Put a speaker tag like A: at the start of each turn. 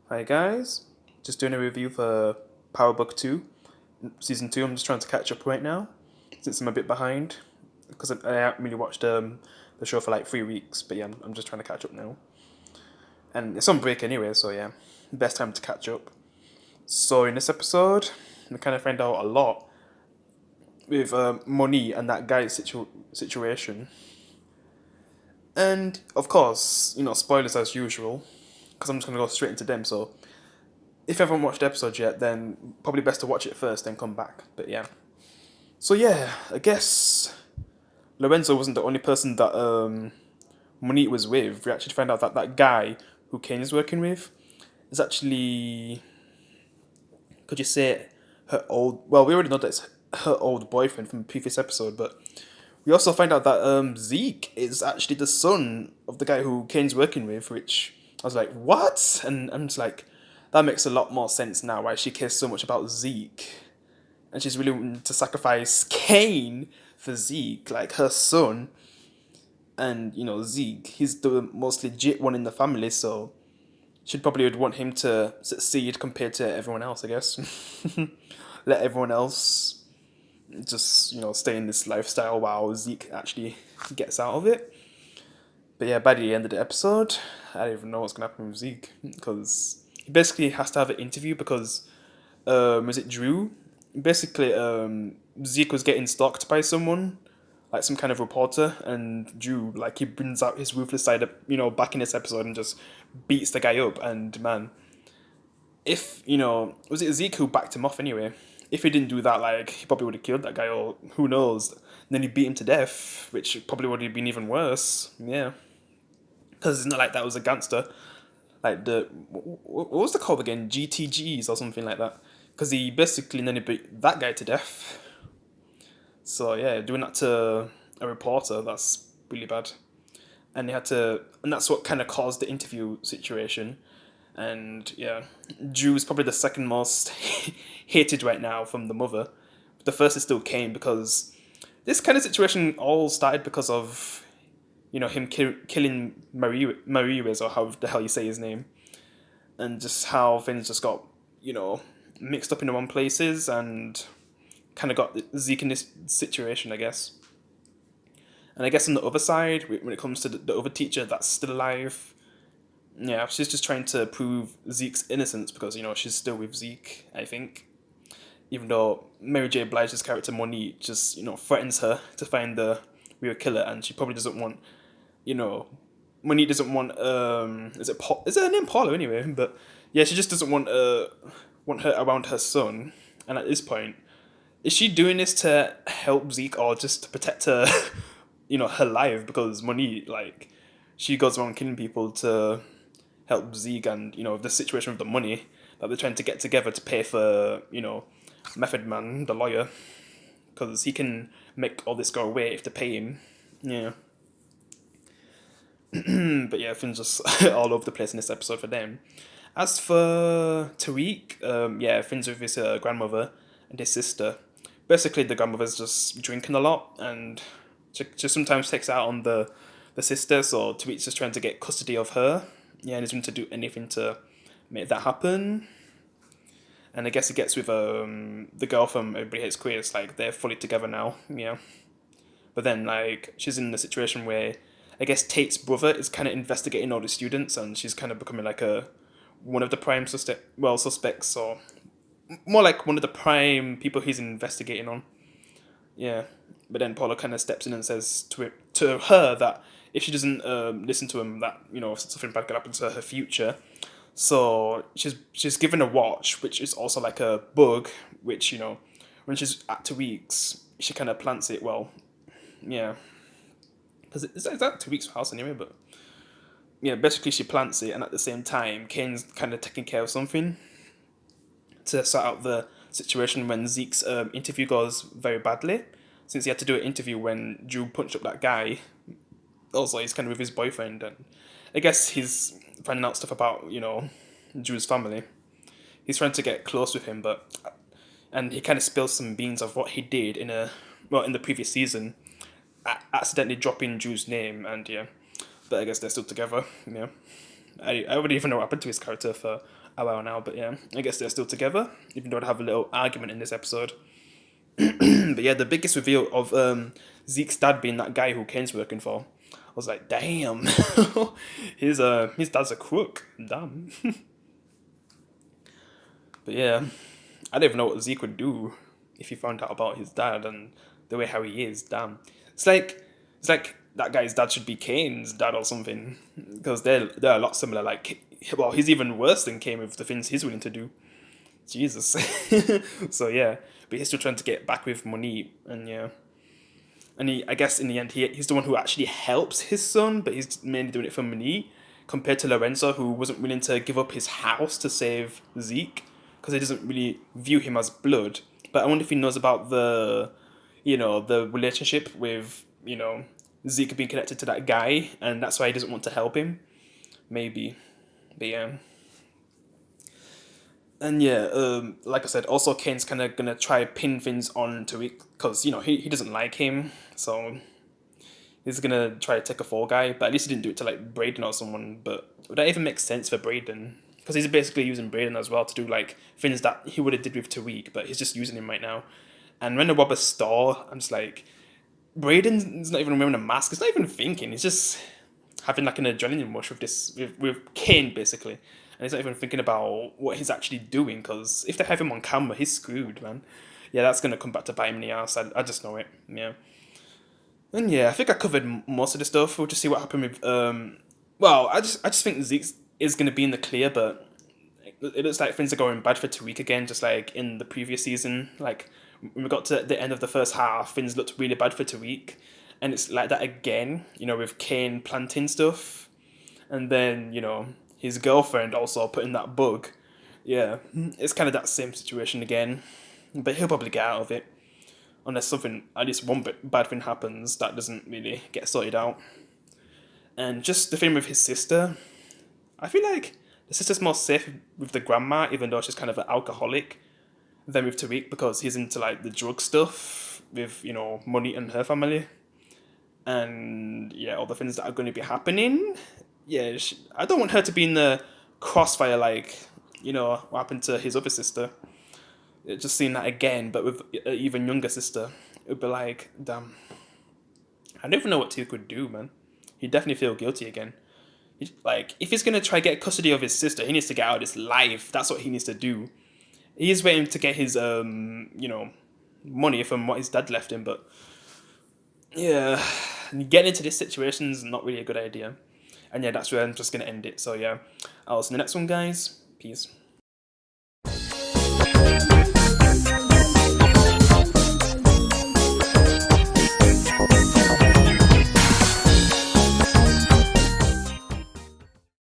A: Hi guys, just doing a review for Power Book 2, Season 2. I'm just trying to catch up right now, since I'm a bit behind, because I haven't really watched the show for like 3 weeks, but yeah, I'm just trying to catch up now. And it's on break anyway, so yeah, best time to catch up. So in this episode, we kind of find out a lot with Moni and that guy's situation. And of course, spoilers as usual, because I'm just going to go straight into them, so if you haven't watched the episode yet, then probably best to watch it first, then come back. But yeah. So yeah, I guess Lorenzo wasn't the only person that Monique was with. We actually found out that that guy who Kane is working with is actually, could you say, her old. Well, we already know that it's her old boyfriend from the previous episode, but we also find out that Zeke is actually the son of the guy who Kane's working with, which I was like, what? And I'm just like, that makes a lot more sense now why she cares so much about Zeke. And she's willing to sacrifice Kane for Zeke, like her son. And, Zeke, he's the most legit one in the family, so she'd probably would want him to succeed compared to everyone else, I guess. Let everyone else just, stay in this lifestyle while Zeke actually gets out of it. But yeah, by the end of the episode, I don't even know what's gonna happen with Zeke because he basically has to have an interview because, was it Drew? Basically, Zeke was getting stalked by someone, like some kind of reporter, and Drew, like, he brings out his ruthless side, back in this episode and just beats the guy up. And man, if was it Zeke who backed him off anyway? If he didn't do that, like, he probably would have killed that guy, or who knows? And then he beat him to death, which probably would have been even worse. Yeah, because it's not like that was a gangster. Like what was the called again? GTGs or something like that. Because he basically then he beat that guy to death. So yeah, doing that to a reporter, that's really bad. And he had to, and that's what kind of caused the interview situation. And yeah, Drew's probably the second most hated right now from the mother. The first is still Kane because this kind of situation all started because of him killing Marie or how the hell you say his name, and just how things just got mixed up in the wrong places and kind of got Zeke in this situation, I guess. And I guess on the other side, when it comes to the other teacher that's still alive, yeah, she's just trying to prove Zeke's innocence because she's still with Zeke, I think. Even though Mary J. Blige's character Monique just threatens her to find the real killer, and she probably doesn't want you know Monique doesn't want is it her name Paula anyway? But yeah, she just doesn't want her around her son. And at this point, is she doing this to help Zeke or just to protect her her life? Because Monique, like, she goes around killing people to help Zeke, and the situation with the money that they're trying to get together to pay for Method Man, the lawyer, because he can make all this go away if they pay him. Yeah. But yeah, things just all over the place in this episode for them. As for Tariq, yeah, things with his grandmother and his sister. Basically, the grandmother's just drinking a lot, and she sometimes takes out on the sister, so Tariq's just trying to get custody of her. Yeah, and he's going to do anything to make that happen. And I guess he gets with the girl from Everybody Hates Chris, like, they're fully together now, yeah. But then, like, she's in a situation where I guess Tate's brother is kind of investigating all the students, and she's kind of becoming like one of the prime suspects, or more like one of the prime people he's investigating on. Yeah, but then Paula kind of steps in and says to her that if she doesn't listen to him, that something bad could happen to her future. So she's given a watch, which is also like a bug, which when she's at 2 weeks, she kind of plants it. Well, yeah, because is that 2 weeks house anyway? But yeah, basically she plants it, and at the same time, Kane's kind of taking care of something to sort out the situation when Zeke's interview goes very badly, since he had to do an interview when Drew punched up that guy. Also, he's kind of with his boyfriend, and I guess he's finding out stuff about Drew's family. He's trying to get close with him, and he kind of spills some beans of what he did in the previous season, accidentally dropping Drew's name, and yeah, but I guess they're still together. Yeah, I wouldn't even know what happened to his character for a while now, but yeah, I guess they're still together, even though they have a little argument in this episode. But yeah, the biggest reveal of Zeke's dad being that guy who Kane's working for, I was like, damn, his dad's a crook. Damn. But yeah, I don't even know what Zeke would do if he found out about his dad and the way how he is. Damn, it's like that guy's dad should be Kane's dad or something, because they're a lot similar. Like, well, he's even worse than Kane with the things he's willing to do. Jesus. So yeah, but he's still trying to get back with money, and yeah, and I guess in the end, he's the one who actually helps his son, but he's mainly doing it for money, compared to Lorenzo, who wasn't willing to give up his house to save Zeke, because he doesn't really view him as blood. But I wonder if he knows about the relationship with, Zeke being connected to that guy, and that's why he doesn't want to help him. Maybe, but yeah. And yeah, like I said, also Kane's kind of gonna try pin things on Tariq, because he doesn't like him, so he's gonna try to take a fall guy. But at least he didn't do it to like Brayden or someone. But would that even make sense for Brayden? Because he's basically using Brayden as well to do like things that he would have did with Tariq, but he's just using him right now. And when the rob a store, I'm just like, Brayden's not even wearing a mask. He's not even thinking. He's just having like an adrenaline rush with with Kane basically, and he's not even thinking about what he's actually doing. Because if they have him on camera, he's screwed, man. Yeah, that's gonna come back to bite him in the ass. I just know it. Yeah, and yeah, I think I covered most of the stuff. We'll just see what happened with Well, I just think Zeke is gonna be in the clear, but it looks like things are going bad for Tariq again, just like in the previous season. Like when we got to the end of the first half, things looked really bad for Tariq, and it's like that again. With Kane planting stuff, and then his girlfriend also putting that bug. Yeah, it's kind of that same situation again, but he'll probably get out of it unless something, at least one bad thing happens that doesn't really get sorted out. And just the thing with his sister, I feel like the sister's more safe with the grandma, even though she's kind of an alcoholic, than with Tariq, because he's into like the drug stuff with money and her family, and yeah, all the things that are going to be happening. Yeah, I don't want her to be in the crossfire like what happened to his other sister. Just seeing that again, but with an even younger sister, it would be like, damn. I don't even know what Tariq would do, man. He'd definitely feel guilty again. Like, if he's gonna try get custody of his sister, he needs to get out of his life. That's what he needs to do. He's waiting to get his money from what his dad left him, but yeah, getting into this situation is not really a good idea. And yeah, that's where I'm just gonna end it. So yeah, I'll see you in the next one, guys. Peace.